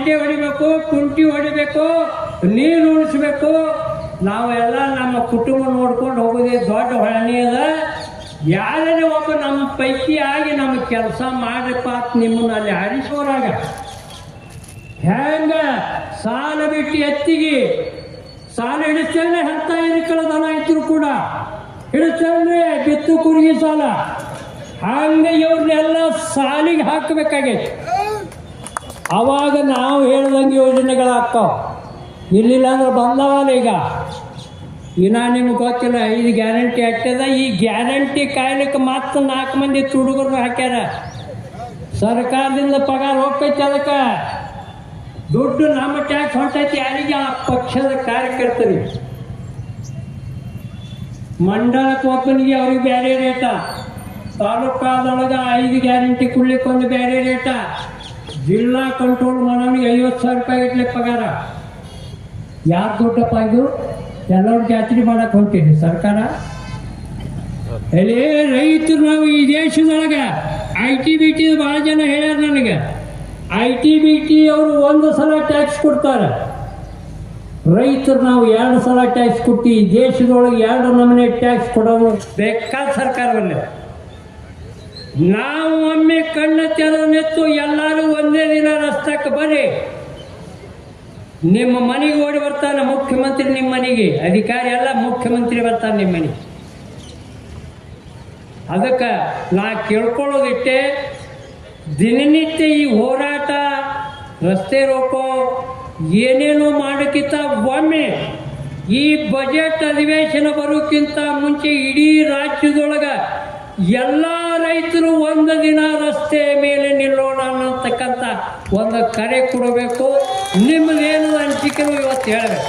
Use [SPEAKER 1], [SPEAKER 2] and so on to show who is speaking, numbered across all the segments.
[SPEAKER 1] ಕುಂಟೆ ಹೊಡಿಬೇಕು, ಕುಂಟಿ ಹೊಡಿಬೇಕು, ನೀರು ಉಳಿಸ್ಬೇಕು. ನಾವೆಲ್ಲ ನಮ್ಮ ಕುಟುಂಬ ನೋಡ್ಕೊಂಡು ಹೋಗೋದೇ ದೊಡ್ಡ ಹೊಣೆ ಅದ. ಯಾರೇ ಒಬ್ಬ ನಮ್ಮ ಪೈಕಿ ಆಗಿ ನಮ್ಮ ಕೆಲಸ ಮಾಡ್ರಪ್ಪ ಅಂತ ನಿಮ್ಮನ್ನ ಅಲ್ಲಿ ಆರಿಸೋರಾಗ ಹೆಂಗ ಸಾಲ ಬಿಟ್ಟು ಎತ್ತಿಗೆ ಸಾಲ ಹಿಡಿಸ್ತೇನೆ ಅಂತ ಹಿಡಿಕಳ ದನ ಇದ್ರು ಕೂಡ ಹಿಡಿಸ್ತೇನೆ ಬಿತ್ತು ಕುರುಗಿ ಸಾಲ ಹಂಗೆ ಇವ್ರನ್ನೆಲ್ಲ ಸಾಲಿಗೆ ಹಾಕಬೇಕಾಗೈತಿ. ಅವಾಗ ನಾವು ಹೇಳ್ದಂಗೆ ಯೋಜನೆಗಳಾಗ್ತಾವ. ಇಲ್ಲಿಲ್ಲ ಅಂದ್ರೆ ಬಂದವಲ್ಲ. ಈಗ ನಿಮ್ಗೆ ಗೊತ್ತಿಲ್ಲ 5 ಗ್ಯಾರಂಟಿ ಆಗ್ತದ. ಈ ಗ್ಯಾರಂಟಿ ಕಾಯ್ಲಿಕ್ಕೆ ಮತ್ತೆ 4 ಮಂದಿ ತುಡುಗರು ಹಾಕ್ಯಾರ. ಸರ್ಕಾರದಿಂದ ಪಗಾರ ಹೋಗ್ತೈತಿ, ಅದಕ್ಕೆ ದುಡ್ಡು ನಮ್ಮ ಟ್ಯಾಕ್ಸ್ ಹೊಂಟೈತಿ ಯಾರಿಗೆ? ಆ ಪಕ್ಷದ ಕಾರ್ಯಕರ್ತರಿಗೆ. ಮಂಡಲಕ್ಕೆ ಒಬ್ಬನಿಗೆ ಅವ್ರಿಗೆ ಬೇರೆ ರೇಟ, ತಾಲೂಕಾದೊಳಗೆ 5 ಗ್ಯಾರಂಟಿ ಕೊಡ್ಲಿಕ್ಕೆ ಒಂದು ಬೇರೆ ರೇಟ, ಜಿಲ್ಲಾ ಕಂಟ್ರೋಲ್ ಮಾಡೋನಿಗೆ 50,000 ರೂಪಾಯಿ ಇಟ್ಲಿ ಪಗಾರ. ಯಾರು ದುಡ್ಡಪ್ಪ ಇದು? ಎಲ್ಲರೂ ಜಾತ್ರೆ ಮಾಡಕ್ಕೆ ಹೊಂಟೀನಿ ಸರ್ಕಾರ. ಎಲ್ಲಿ ರೈತರು ನಾವು ಈ ದೇಶದೊಳಗೆ ITBT ಭಾಳ ಜನ ಹೇಳ್ಯಾರ ನನಗೆ. ITBT ಅವರು 1 ಸಲ ಟ್ಯಾಕ್ಸ್ ಕೊಡ್ತಾರೆ, ರೈತರು ನಾವು 2 ಸಲ ಟ್ಯಾಕ್ಸ್ ಕೊಡ್ತೀವಿ. ಈ ದೇಶದೊಳಗೆ 2 ನಮೂನೆ ಟ್ಯಾಕ್ಸ್ ಕೊಡೋದು ಬೇಕಾದ ಸರ್ಕಾರವಲ್ಲೇ. ನಾವು ಒಮ್ಮೆ ಕಣ್ಣ ತೆರೆನೆತ್ತು ಎಲ್ಲರೂ ಒಂದೇ ದಿನ ರಸ್ತಕ್ಕೆ ಬರ್ರಿ, ನಿಮ್ಮ ಮನೆಗೆ ಓಡಿ ಬರ್ತಾನೆ ಮುಖ್ಯಮಂತ್ರಿ. ನಿಮ್ಮ ಮನೆಗೆ ಅಧಿಕಾರಿ ಎಲ್ಲ ಮುಖ್ಯಮಂತ್ರಿ ಬರ್ತಾನೆ ನಿಮ್ಮ ಮನೆಗೆ. ಅದಕ್ಕೆ ನಾ ಕೇಳ್ಕೊಳ್ಳೋದಿಟ್ಟೆ, ದಿನನಿತ್ಯ ಈ ಹೋರಾಟ, ರಸ್ತೆ ರೋಕೋ ಏನೇನೋ ಮಾಡೋಕ್ಕಿಂತ ಒಮ್ಮೆ ಈ ಬಜೆಟ್ ಅಧಿವೇಶನ ಬರೋಕ್ಕಿಂತ ಮುಂಚೆ ಇಡೀ ರಾಜ್ಯದೊಳಗೆ ಎಲ್ಲ ರೈತರು 1 ದಿನ ರಸ್ತೆ ಮೇಲೆ ನಿಲ್ಲೋಣ ಅನ್ನತಕ್ಕಂಥ ಒಂದು ಕರೆ ಕೊಡಬೇಕು. ನಿಮ್ಮದೇನು ಅನಿಸಿಕೆನೂ ಇವತ್ತು ಹೇಳಬೇಕು.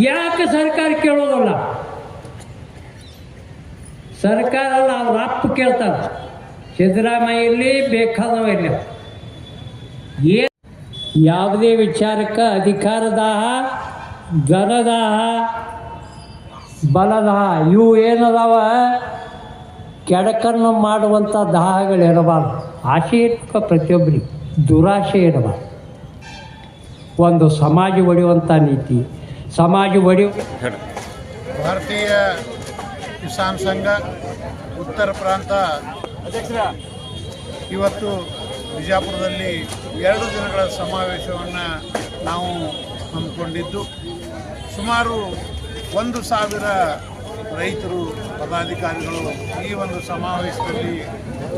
[SPEAKER 1] ಯಾಕೆ ಸರ್ಕಾರ ಕೇಳೋದಲ್ಲ? ಸರ್ಕಾರ ಅಲ್ಲ, ಅವ್ರ ಅಪ್ಪ ಕೇಳ್ತಾರೆ. ಸಿದ್ದರಾಮಯ್ಯ ಇರಲಿ, ಬೇಕಾದವ ಇರಲಿ, ಯಾವುದೇ ವಿಚಾರಕ್ಕೆ ಅಧಿಕಾರದಾಹ, ಧನದಾಹ, ಬಲದಾಹ ಇವು ಏನದಾವ ಕೆಡಕನ್ನು ಮಾಡುವಂಥ ದಾಹಗಳಿರಬಾರ್ದು. ಆಸೆ ಇರಬೇಕು ಪ್ರತಿಯೊಬ್ಬರಿಗೆ, ದುರಾಸೆ ಇರಬಾರ್ದು. ಒಂದು ಸಮಾಜ ಒಡೆಯುವಂಥ ನೀತಿ, ಸಮಾಜ
[SPEAKER 2] ಭಾರತೀಯ ಕಿಸಾನ್ ಸಂಘ ಉತ್ತರ ಪ್ರಾಂತ ಇವತ್ತು ಬಿಜಾಪುರದಲ್ಲಿ 2 ದಿನಗಳ ಸಮಾವೇಶವನ್ನು ನಾವು ಹಮ್ಮಿಕೊಂಡಿದ್ದು, ಸುಮಾರು 1,000 ರೈತರು ಪದಾಧಿಕಾರಿಗಳು ಈ ಒಂದು ಸಮಾವೇಶದಲ್ಲಿ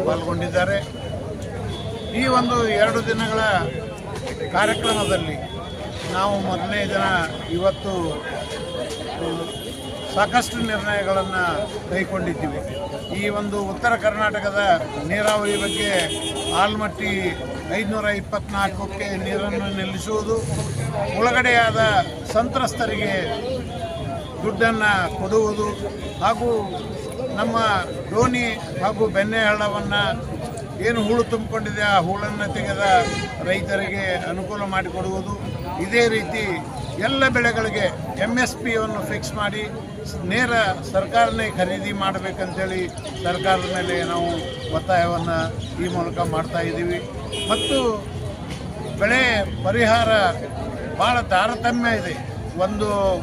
[SPEAKER 2] ಪಾಲ್ಗೊಂಡಿದ್ದಾರೆ. ಈ ಒಂದು 2 ದಿನಗಳ ಕಾರ್ಯಕ್ರಮದಲ್ಲಿ ನಾವು ಮೊದಲನೇ ದಿನ ಇವತ್ತು ಸಾಕಷ್ಟು ನಿರ್ಣಯಗಳನ್ನು ಕೈಗೊಂಡಿದ್ದೀವಿ. ಈ ಒಂದು ಉತ್ತರ ಕರ್ನಾಟಕದ ನೀರಾವರಿ ಬಗ್ಗೆ ಆಲ್ಮಟ್ಟಿ 524ಕ್ಕೆ ನೀರನ್ನು ನಿಲ್ಲಿಸುವುದು, ಮುಳುಗಡೆಯಾದ ಸಂತ್ರಸ್ತರಿಗೆ ದುಡ್ಡನ್ನು ಕೊಡುವುದು, ಹಾಗೂ ನಮ್ಮ ಡೋನಿ ಹಾಗೂ ಬೆಣ್ಣೆ ಹಳ್ಳವನ್ನು ಏನು ಹೂಳು ತುಂಬಿಕೊಂಡಿದೆ ಆ ಹೂಳನ್ನು ತೆಗೆದ ರೈತರಿಗೆ ಅನುಕೂಲ ಮಾಡಿಕೊಡುವುದು. ಇದೇ ರೀತಿ ಎಲ್ಲ ಬೆಳೆಗಳಿಗೆ MSPಯನ್ನು ಫಿಕ್ಸ್ ಮಾಡಿ ನೇರ ಸರ್ಕಾರನೇ ಖರೀದಿ ಮಾಡಬೇಕಂತೇಳಿ ಸರ್ಕಾರದ ಮೇಲೆ ನಾವು ಒತ್ತಾಯವನ್ನು ಈ ಮೂಲಕ ಮಾಡ್ತಾ ಇದ್ದೀವಿ. ಮತ್ತು ಬೆಳೆ ಪರಿಹಾರ ಭಾಳ ತಾರತಮ್ಯ ಇದೆ.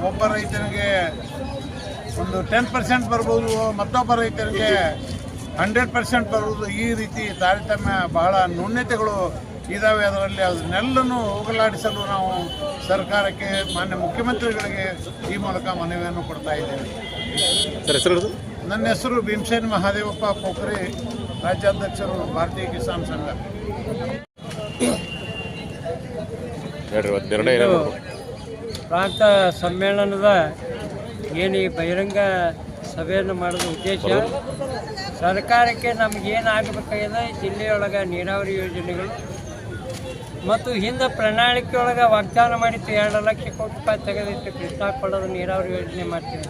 [SPEAKER 2] ಒಬ್ಬ ರೈತನಿಗೆ ಒಂದು 10% ಬರ್ಬೋದು, ಮತ್ತೊಬ್ಬ ರೈತರಿಗೆ 100% ಬರ್ಬೋದು. ಈ ರೀತಿ ತಾರತಮ್ಯ ಬಹಳ ನ್ಯೂನತೆಗಳು ಇದ್ದಾವೆ. ಅದನ್ನೆಲ್ಲನೂ ಹೋಗಲಾಡಿಸಲು ನಾವು ಸರ್ಕಾರಕ್ಕೆ, ಮಾನ್ಯ ಮುಖ್ಯಮಂತ್ರಿಗಳಿಗೆ ಈ ಮೂಲಕ ಮನವಿಯನ್ನು ಕೊಡ್ತಾ ಇದ್ದೇವೆ. ನನ್ನ ಹೆಸರು ಭೀಮಸೇನ್ ಮಹಾದೇವಪ್ಪ ಪೋಖರೆ, ರಾಜ್ಯಾಧ್ಯಕ್ಷರು ಭಾರತೀಯ ಕಿಸಾನ್ ಸಂಘ.
[SPEAKER 1] ಪ್ರಾಂತ ಸಮ್ಮೇಳನದ ಏನು ಈ ಬಹಿರಂಗ ಸಭೆಯನ್ನು ಮಾಡೋದು ಉದ್ದೇಶ, ಸರ್ಕಾರಕ್ಕೆ ನಮಗೇನು ಆಗಬೇಕಾಗಿದೆ ಜಿಲ್ಲೆಯೊಳಗೆ ನೀರಾವರಿ ಯೋಜನೆಗಳು ಮತ್ತು ಹಿಂದೆ ಪ್ರಣಾಳಿಕೆ ಒಳಗೆ ವಾಗ್ದಾನ ಮಾಡಿತ್ತು 2 ಲಕ್ಷ ಕೋಟಿ ರೂಪಾಯಿ ತೆಗೆದಿತ್ತು ಕೃಷ್ಣಾ ಕೊಳ್ಳದ ನೀರಾವರಿ ಯೋಜನೆ ಮಾಡ್ತೀವಿ.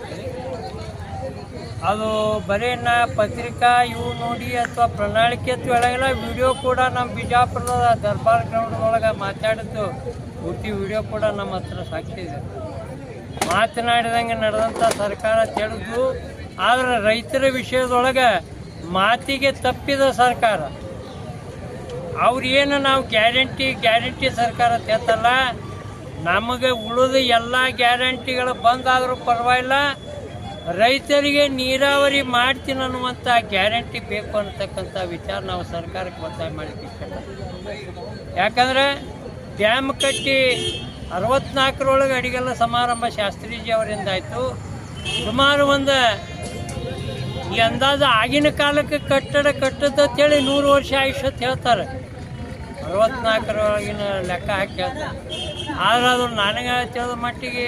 [SPEAKER 1] ಅದು ಬರೀ ಪತ್ರಿಕಾ ಇವು ನೋಡಿ ಅಥವಾ ಪ್ರಣಾಳಿಕೆ ಅಂತ ಹೇಳಂಗಿಲ್ಲ. ವಿಡಿಯೋ ಕೂಡ ನಮ್ಮ ಬಿಜಾಪುರದ ದರ್ಬಾರ್ ಗ್ರೌಂಡ್ ಒಳಗೆ ಮಾತಾಡಿದ್ದು ಪೂರ್ತಿ ವಿಡಿಯೋ ಕೂಡ ನಮ್ಮ ಹತ್ರ ಸಾಕ್ಷಿ ಇದೆ. ಮಾತನಾಡಿದಂಗೆ ನಡೆದಂಥ ಸರ್ಕಾರ ತಿಳಿದು, ಆದರೆ ರೈತರ ವಿಷಯದೊಳಗೆ ಮಾತಿಗೆ ತಪ್ಪಿದ ಸರ್ಕಾರ. ಅವ್ರೇನು ನಾವು ಗ್ಯಾರಂಟಿ ಸರ್ಕಾರ ತೆತ್ತಲ್ಲ, ನಮಗೆ ಉಳಿದ ಎಲ್ಲ ಗ್ಯಾರಂಟಿಗಳು ಬಂದಾದರೂ ಪರವಾಗಿಲ್ಲ, ರೈತರಿಗೆ ನೀರಾವರಿ ಮಾಡ್ತೀನಿ ಅನ್ನುವಂಥ ಗ್ಯಾರಂಟಿ ಬೇಕು ಅನ್ನತಕ್ಕಂಥ ವಿಚಾರ ನಾವು ಸರ್ಕಾರಕ್ಕೆ ಒತ್ತಾಯ ಮಾಡಲಿಕ್ಕೆ ಇಷ್ಟಪಡ್ತೀವಿ. ಯಾಕಂದರೆ ಡ್ಯಾಮ್ ಕಟ್ಟಿ 64ರೊಳಗೆ ಅಡಿಗೆಲ್ಲ ಸಮಾರಂಭ ಶಾಸ್ತ್ರೀಜಿ ಅವರಿಂದ ಆಯಿತು. ಸುಮಾರು ಒಂದು ಈ ಅಂದಾಜು ಆಗಿನ ಕಾಲಕ್ಕೆ ಕಟ್ಟಡ ಕಟ್ಟದಂತೇಳಿ 100 ವರ್ಷ ಆಯುಷ್ಯ ಹೇಳ್ತಾರೆ, 64ರೊಳಗಿನ ಲೆಕ್ಕ ಹಾಕಿ ಹೇಳ್ತಾರೆ. ಆದರೆ ಅದು ನನಗೆ ತಿಳಿದ ಮಟ್ಟಿಗೆ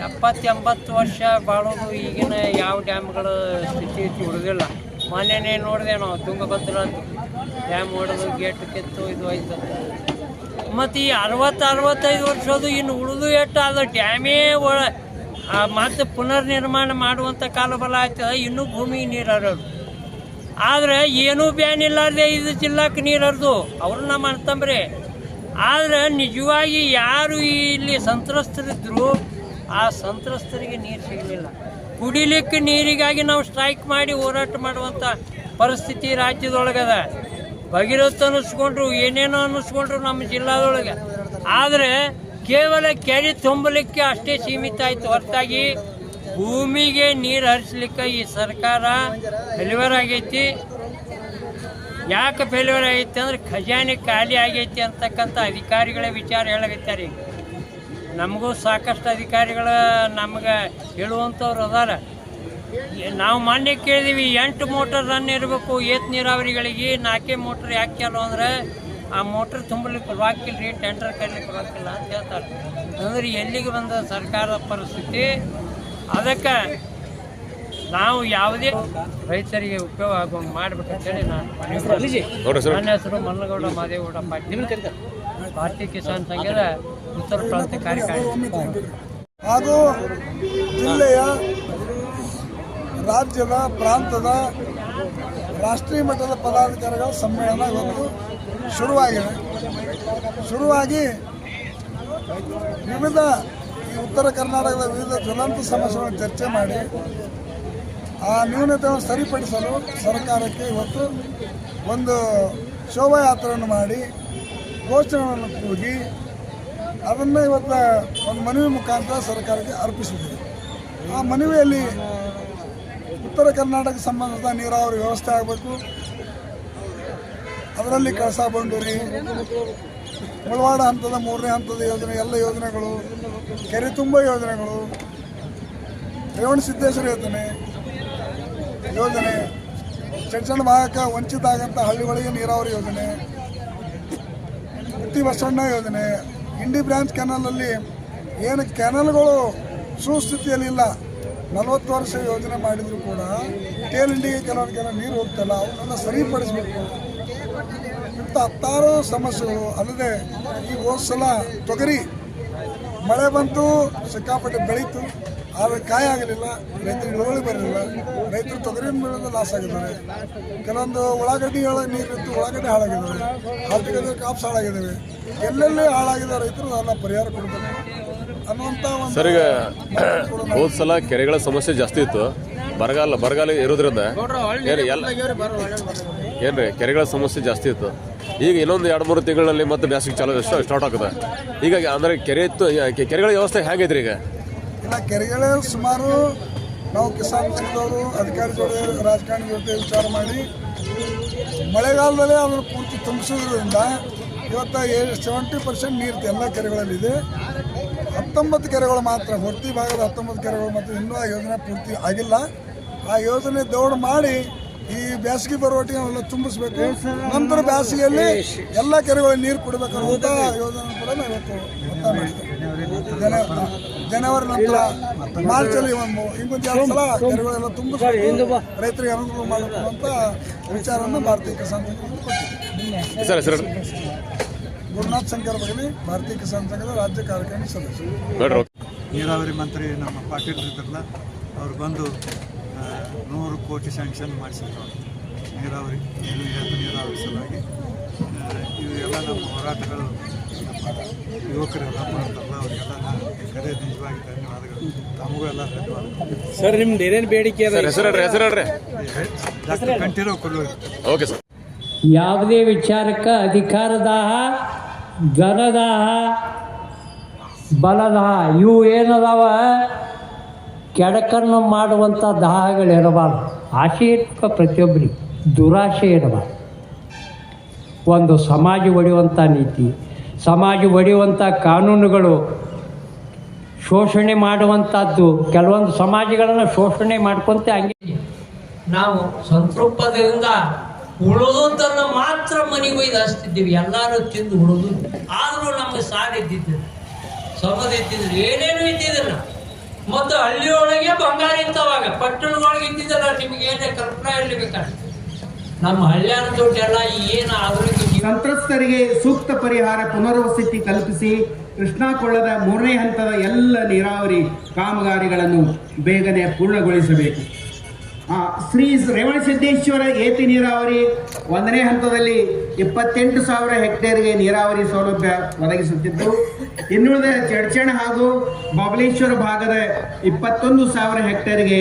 [SPEAKER 1] 70-80 ವರ್ಷ ಬಾಳೋದು ಈಗಿನ ಯಾವ ಡ್ಯಾಮ್ಗಳ ಸ್ಥಿತಿ ಉಳಿದಿಲ್ಲ. ಮೊನ್ನೆನೇ ನೋಡಿದೆ ನಾವು ತುಂಗಭದ್ರಾ ಡ್ಯಾಮ್ ಹೊಡೆದು ಗೇಟ್ ಕಿತ್ತು ಇದು ಆಯ್ತು. ಮತ್ತು ಈ 60-65 ವರ್ಷದ್ದು ಇನ್ನು ಉಳಿದು ಎಷ್ಟು ಅದು ಡ್ಯಾಮೇ ಮತ್ತು ಪುನರ್ ನಿರ್ಮಾಣ ಮಾಡುವಂಥ ಕಾಲಬಲ ಆಗ್ತದೆ. ಇನ್ನೂ ಭೂಮಿಗೆ ನೀರು ಹರಿಯೋದು, ಆದರೆ ಏನೂ ಬ್ಯಾನ್ ಇಲ್ಲಾರ್ದೆ 5 ಜಿಲ್ಲಾಕ್ಕೆ ನೀರು ಹರಿದು ಅವರು ನಮ್ಮ ಅಂತಂಬ್ರೆ. ಆದರೆ ನಿಜವಾಗಿ ಯಾರು ಇಲ್ಲಿ ಸಂತ್ರಸ್ತರಿದ್ದರು ಆ ಸಂತ್ರಸ್ತರಿಗೆ ನೀರು ಸಿಗಲಿಲ್ಲ. ಕುಡಿಲಿಕ್ಕೆ ನೀರಿಗಾಗಿ ನಾವು ಸ್ಟ್ರೈಕ್ ಮಾಡಿ ಹೋರಾಟ ಮಾಡುವಂಥ ಪರಿಸ್ಥಿತಿ ರಾಜ್ಯದೊಳಗದ. ಭಗೀರಥ ಅನ್ನಿಸ್ಕೊಂಡ್ರು, ಏನೇನೋ ಅನ್ನಿಸ್ಕೊಂಡ್ರು ನಮ್ಮ ಜಿಲ್ಲಾದೊಳಗೆ. ಆದರೆ ಕೇವಲ ಕೆರೆ ತುಂಬಲಿಕ್ಕೆ ಅಷ್ಟೇ ಸೀಮಿತ ಆಯಿತು ಹೊರತಾಗಿ ಭೂಮಿಗೆ ನೀರು ಹರಿಸ್ಲಿಕ್ಕೆ ಈ ಸರ್ಕಾರ ಫೇಲ್ಯೂರ್ ಆಗೈತಿ. ಯಾಕೆ ಫೇಲ್ಯೂರ್ ಆಗೈತಿ ಅಂದ್ರೆ ಖಜಾನೆ ಖಾಲಿ ಆಗೈತಿ ಅಂತಕ್ಕಂಥ ಅಧಿಕಾರಿಗಳ ವಿಚಾರ ಹೇಳಕತ್ತಾರೆ. ನಮಗೂ ಸಾಕಷ್ಟು ಅಧಿಕಾರಿಗಳ ನಮ್ಗೆ ಹೇಳುವಂಥವ್ರು ಅದಾರ. ನಾವು ಮೊನ್ನೆ ಕೇಳಿದೀವಿ 8 ಮೋಟರ್ ರನ್ ಇರಬೇಕು ಏತ್ ನೀರಾವರಿಗಳಿಗೆ, 4 ಮೋಟರ್ ಯಾಕೆ ಚಾಲು ಅಂದರೆ ಆ ಮೋಟ್ರ್ ತುಂಬಲಿಕ್ಕೆ ರೊಕ್ಕಿಲ್ಲ, ಟೆಂಡರ್ ಕರೀಲಿಕ್ಕೆ ರೊಕ್ಕಿಲ್ಲ ಅಂತ ಹೇಳ್ತಾರೆ. ಅಂದರೆ ಎಲ್ಲಿಗೆ ಬಂದ ಸರ್ಕಾರದ ಪರಿಸ್ಥಿತಿ. ಅದಕ್ಕೆ ನಾವು ಯಾವುದೇ ರೈತರಿಗೆ ಉಪಯೋಗ ಆಗುವಂಗೆ ಮಾಡ್ಬೇಕಂತೇಳಿ ನಾನು ನನ್ನ ಹೆಸರು ಮಲ್ಲಗೌಡ ಮಾದೇಗೌಡ ಪಾಟೀಲ್, ಭಾರತೀಯ ಕಿಸಾನ್ ಸಂಘದ ಉತ್ತರ ಪ್ರಾಂತ್ಯ ಕಾರ್ಯಕಾರಿ
[SPEAKER 3] ಹಾಗೂ ಜಿಲ್ಲೆಯ ರಾಜ್ಯದ ಪ್ರಾಂತದ ರಾಷ್ಟ್ರೀಯ ಮಟ್ಟದ ಪದಾಧಿಕಾರಿಗಳ ಸಮ್ಮೇಳನ ಇವತ್ತು ಶುರುವಾಗಿ ವಿವಿಧ ಉತ್ತರ ಕರ್ನಾಟಕದ ವಿವಿಧ ಜ್ವಲಂತ ಸಮಸ್ಯೆಗಳನ್ನು ಚರ್ಚೆ ಮಾಡಿ ಆ ನ್ಯೂನತೆಯನ್ನು ಸರಿಪಡಿಸಲು ಸರ್ಕಾರಕ್ಕೆ ಇವತ್ತು ಒಂದು ಶೋಭಾಯಾತ್ರೆಯನ್ನು ಮಾಡಿ ಘೋಷಣೆಗಳನ್ನು ಕೂಗಿ ಅದನ್ನು ಇವತ್ತು ಒಂದು ಮನವಿ ಮುಖಾಂತರ ಸರ್ಕಾರಕ್ಕೆ ಅರ್ಪಿಸಿದ್ದೀವಿ. ಆ ಮನವಿಯಲ್ಲಿ ಉತ್ತರ ಕರ್ನಾಟಕ ಸಂಬಂಧಿಸಿದ ನೀರಾವರಿ ವ್ಯವಸ್ಥೆ ಆಗಬೇಕು, ಅದರಲ್ಲಿ ಕಳಸಾ ಬಂಡೂರಿ, ಮುಳವಾಡ ಹಂತದ 3ನೇ ಹಂತದ ಯೋಜನೆ, ಎಲ್ಲ ಯೋಜನೆಗಳು, ಕೆರೆ ತುಂಬ ಯೋಜನೆಗಳು, ರೇವಣಸಿದ್ದೇಶ್ವರ ಯೋಜನೆ, ಚಡ್ಚಣ ಭಾಗಕ್ಕೆ ವಂಚಿತ ಆಗಂಥ ಹಳ್ಳಿಗಳಿಗೆ ನೀರಾವರಿ ಯೋಜನೆ, ಮುತ್ತಿ ಬಸವಣ್ಣ ಯೋಜನೆ, ಇಂಡಿ ಬ್ರಾಂಚ್ ಕೆನಾಲಲ್ಲಿ ಏನು ಕೆನಾಲ್ಗಳು ಸುಸ್ಥಿತಿಯಲ್ಲಿಲ್ಲ, 40 ವರ್ಷ ಯೋಜನೆ ಮಾಡಿದರೂ ಕೂಡ ಟೇಲ್ ಇಂಡಿಗೆ ಕೆಲವೊಂದು ನೀರು ಹೋಗ್ತಲ್ಲ, ಅವನ್ನೆಲ್ಲ ಸರಿಪಡಿಸಬೇಕು. ಇಂಥ 10 ಸಮಸ್ಯೆಗಳು. ಅಲ್ಲದೆ ಈ ಹೋದ ಸಲ ತೊಗರಿ ಮಳೆ ಬಂತು, ಸಿಕ್ಕಾಪಟ್ಟೆ ಬೆಳೀತು, ಆದರೆ ಕಾಯಿ ಆಗಲಿಲ್ಲ, ರೈತರಿಗೆ ಇಳುವರಿ ಬರಲಿಲ್ಲ, ರೈತರು ತೊಗರಿನ ಬೆಳೆದ ಲಾಸ್ ಆಗಿದ್ದಾರೆ. ಕೆಲವೊಂದು ಉಳ್ಳಾಗಡ್ಡಿಗಳ ನೀರಿತ್ತು, ಉಳ್ಳಾಗಡ್ಡಿ ಹಾಳಾಗಿದ್ದಾರೆ, ಆರ್ಥಿಕತೆ ಕಾಪ್ಸ್ ಹಾಳಾಗಿದ್ದಾವೆ. ಎಲ್ಲೆಲ್ಲಿ ಹಾಳಾಗಿದ್ದ ರೈತರು ಅದೆಲ್ಲ ಪರಿಹಾರ ಕೊಡಬೇಕು ಅನ್ನುವಂಥ ಒಂದು.
[SPEAKER 4] ಸರ್, ಈಗ ಹೋದ ಸಲ ಕೆರೆಗಳ ಸಮಸ್ಯೆ ಜಾಸ್ತಿ ಇತ್ತು, ಬರಗಾಲ ಇರೋದ್ರಿಂದ ಏನ್ರಿ ಕೆರೆಗಳ ಸಮಸ್ಯೆ ಜಾಸ್ತಿ ಇತ್ತು. ಈಗ ಇನ್ನೊಂದು 2-3 ತಿಂಗಳಲ್ಲಿ ಮತ್ತೆ ಬ್ಯಾಸಿಗೆ ಸ್ಟಾರ್ಟ್ ಆಗ್ತದೆ. ಹೀಗಾಗಿ ಅಂದರೆ ಕೆರೆಗಳ ವ್ಯವಸ್ಥೆ ಹೇಗೈತ್ರಿ ಈಗ?
[SPEAKER 3] ಇಲ್ಲ, ಕೆರೆಗಳ ಸುಮಾರು ನಾವು ಕಿಸಾನ್ ಸಂಘದವರು ಅಧಿಕಾರಿ ಜೊತೆ ರಾಜಕಾರಣಿ ಜೊತೆ ವಿಚಾರ ಮಾಡಿ ಮಳೆಗಾಲದಲ್ಲೇ ಅದನ್ನು ಪೂರ್ತಿ ತುಂಬಿಸೋದ್ರಿಂದ ಇವತ್ತು 70% ನೀರು ಎಲ್ಲ ಕೆರೆಗಳಲ್ಲಿದೆ. 19 ಕೆರೆಗಳು ಮಾತ್ರ, ಹೊರ್ತಿ ಭಾಗದ 19 ಕೆರೆಗಳು ಮಾತ್ರ ಇನ್ನೂ ಆ ಯೋಜನೆ ಪೂರ್ತಿ ಆಗಿಲ್ಲ. ಆ ಯೋಜನೆ ದೌಡ್ ಮಾಡಿ ಈ ಬೇಸಿಗೆ ಬರುವಟ್ಟಿಗೆ ಅವೆಲ್ಲ ತುಂಬಿಸ್ಬೇಕು. ನಂತರ ಬೇಸಿಗೆಯಲ್ಲಿ ಎಲ್ಲ ಕೆರೆಗಳಿಗೆ ನೀರು ಕೊಡಬೇಕನ್ನುವಂಥ ಯೋಜನೆ ಕೂಡ ನಾವು ಇವತ್ತು ಒತ್ತಾಯ ಮಾಡಿದ್ದೇವೆ. ಜನವರಿ ನಂತರ ಮಾರ್ಚಲ್ಲಿ ಇನ್ನೊಂದು 2 ಸಲ ಕೆರೆಗಳೆಲ್ಲ ತುಂಬಿಸ್ಬೇಕು, ರೈತರಿಗೆ ಅನುಕೂಲ ಮಾಡಬೇಕು ಅಂತ ವಿಚಾರವನ್ನು ಭಾರತೀಯ ಕಿಸಾನ್ ಸಂಘ ಗುರುನಾಥ್ ಶಂಕರ್ ಬಗಲಿ, ಭಾರತೀಯ ಕಿಸಾನ್ ಸಂಘದ ರಾಜ್ಯ ಕಾರ್ಯಕಾರಿ ಸದಸ್ಯರು.
[SPEAKER 5] ನೀರಾವರಿ ಮಂತ್ರಿ ನಮ್ಮ ಪಾಟೀಲ್ ಇದ್ರಲ್ಲ, ಅವ್ರು ಬಂದು 100 ಕೋಟಿ ಸ್ಯಾಂಕ್ಷನ್ ಮಾಡಿಸಿದ್ರು ನೀರಾವರಿ ಸಲುವಾಗಿ. ಇವೆಲ್ಲ ನಮ್ಮ ಹೋರಾಟಗಳು ಯುವಕರೆಲ್ಲ ಮಾಡ್ತಾರಲ್ಲ, ಅವರಿಗೆಲ್ಲ ಕರೆ ನಿಜವಾಗಿ ಧನ್ಯವಾದಗಳು. ತಮಗೂ ಎಲ್ಲ ಧನ್ಯವಾದ
[SPEAKER 6] ಸರ್. ನಿಮ್ದು ಏನೇನು ಬೇಡಿಕೆ ಅದ?
[SPEAKER 4] ಹೆಸರು ಹೇಳ್ರಿ.
[SPEAKER 5] Doctor Kanthirav Kollur.
[SPEAKER 4] Okay sir.
[SPEAKER 1] ಯಾವುದೇ ವಿಚಾರಕ್ಕೆ ಅಧಿಕಾರದಾಹ, ಧನದಾಹ, ಬಲದಾಹ ಇವು ಏನದಾವ ಕೆಡಕನ್ನು ಮಾಡುವಂಥ ದಾಹಗಳಿರಬಾರ್ದು. ಆಸೆ ಇರ್ಬೇಕು ಪ್ರತಿಯೊಬ್ಬರಿಗೆ, ದುರಾಶೆ ಇರಬಾರ್ದು. ಒಂದು ಸಮಾಜ ಒಡೆಯುವಂಥ ನೀತಿ, ಸಮಾಜ ಒಡೆಯುವಂಥ ಕಾನೂನುಗಳು, ಶೋಷಣೆ ಮಾಡುವಂಥದ್ದು, ಕೆಲವೊಂದು ಸಮಾಜಗಳನ್ನು ಶೋಷಣೆ ಮಾಡ್ಕೊಂತ ಹಂಗೆ ನಾವು ಸಂತೃಪ್ತದಿಂದ ಉಳಿದದ್ದನ್ನು ಮಾತ್ರ ಮನೆಗೆ ಒಯ್ದು ಹಚ್ತಿದ್ದೀವಿ. ಎಲ್ಲರೂ ತಿಂದು ಉಳಿದು ಆದರೂ ನಮಗೆ ಸಾಲಿದ್ದಿದ್ದಿಲ್ಲ, ಸಮದಿದ್ದಿದ್ರು, ಏನೇನು ಇದ್ದಿದ್ದಿಲ್ಲ. ಮತ್ತು ಹಳ್ಳಿಯೊಳಗೆ ಬಂಗಾರ ಇತ್ತವಾಗ, ಪಟ್ಟಣದೊಳಗೆ ಇದ್ದಿದ್ದಲ್ಲ. ನಿಮಗೆ ಏನೇ ಕಲ್ಪನಾ ಇರಬೇಕಾದ್ರೆ ನಮ್ಮ ಹಳ್ಳಿಯಾರ ದುಡ್ಡೆಲ್ಲ ಏನು ಆಧುನಿಕ
[SPEAKER 6] ಸಂತ್ರಸ್ತರಿಗೆ ಸೂಕ್ತ ಪರಿಹಾರ ಪುನರ್ವಸತಿ ಕಲ್ಪಿಸಿ ಕೃಷ್ಣಾ ಕೊಳ್ಳದ 3ನೇ ಹಂತದ ಎಲ್ಲ ನೀರಾವರಿ ಕಾಮಗಾರಿಗಳನ್ನು ಬೇಗನೆ ಪೂರ್ಣಗೊಳಿಸಬೇಕು. ಶ್ರೀ ರೇವಣಸಿದ್ದೇಶ್ವರ ಏತಿ ನೀರಾವರಿ 1ನೇ ಹಂತದಲ್ಲಿ 28,000 ಹೆಕ್ಟೇರ್ಗೆ ನೀರಾವರಿ ಸೌಲಭ್ಯ ಒದಗಿಸುತ್ತಿದ್ದು, ಇನ್ನುಳಿದ ಚಡ್ಚಣ ಹಾಗೂ ಬಬಲೇಶ್ವರ ಭಾಗದ 21,000 ಹೆಕ್ಟೇರ್ಗೆ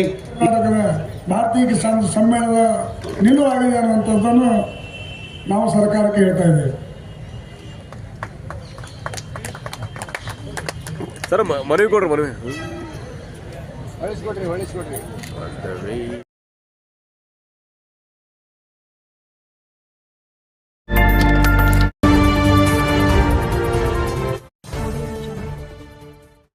[SPEAKER 3] ಭಾರತೀಯ ಕಿಸಾನ್ ಸಮ್ಮೇಳನ ನಿಲುವಾಗಿದೆ ಅನ್ನುವಂಥದ್ದನ್ನು ನಾವು ಸರ್ಕಾರಕ್ಕೆ ಹೇಳ್ತಾ ಇದ್ದೇವೆ.
[SPEAKER 4] ಸರ್ ಮನವಿ ಕೊಡ್ರಿ, ಮನವಿ